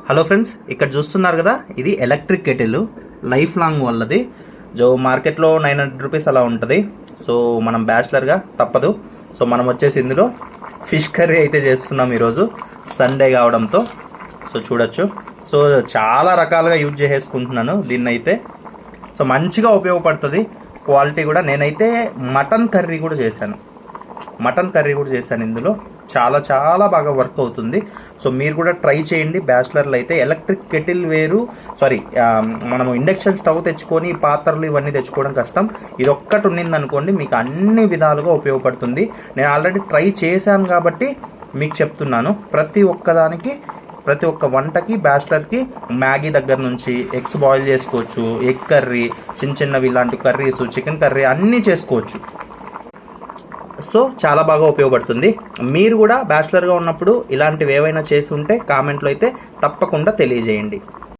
Hello friends, ఇక్కడ చూస్తున్నారు కదా, ఇది ఎలక్ట్రిక్ కెటిల్ లైఫ్ లాంగ్ వాళ్ళది. జో మార్కెట్లో 900 రూపీస్ అలా ఉంటుంది. సో మనం బ్యాచిలర్గా తప్పదు. సో మనం వచ్చేసి ఇందులో ఫిష్ కర్రీ అయితే చేస్తున్నాం ఈరోజు సండే కావడంతో. సో చూడొచ్చు. సో చాలా రకాలుగా యూజ్ చేసేసుకుంటున్నాను దీన్ని అయితే. సో మంచిగా ఉపయోగపడుతుంది. క్వాలిటీ కూడా. నేనైతే మటన్ కర్రీ కూడా చేశాను ఇందులో. చాలా చాలా బాగా వర్క్ అవుతుంది. సో మీరు కూడా ట్రై చేయండి. బ్యాచిలర్లు అయితే ఎలక్ట్రిక్ కెటిల్ వేరు, మనము ఇండక్షన్ స్టవ్ తెచ్చుకొని పాత్రలు ఇవన్నీ తెచ్చుకోవడం కష్టం. ఇది ఒక్కటి ఉన్నింది అనుకోండి, మీకు అన్ని విధాలుగా ఉపయోగపడుతుంది. నేను ఆల్రెడీ ట్రై చేశాను కాబట్టి మీకు చెప్తున్నాను. ప్రతి ఒక్క వంటకి బ్యాచిలర్కి మ్యాగీ దగ్గర నుంచి ఎగ్స్ బాయిల్ చేసుకోవచ్చు, ఎగ్ కర్రీ, చిన్నవి ఇలాంటి కర్రీస్, చికెన్ కర్రీ అన్నీ చేసుకోవచ్చు. సో చాలా బాగా ఉపయోగపడుతుంది. మీరు కూడా బ్యాచిలర్గా ఉన్నప్పుడు ఇలాంటివి ఏవైనా చేసి ఉంటే కామెంట్లో అయితే తప్పకుండా తెలియజేయండి.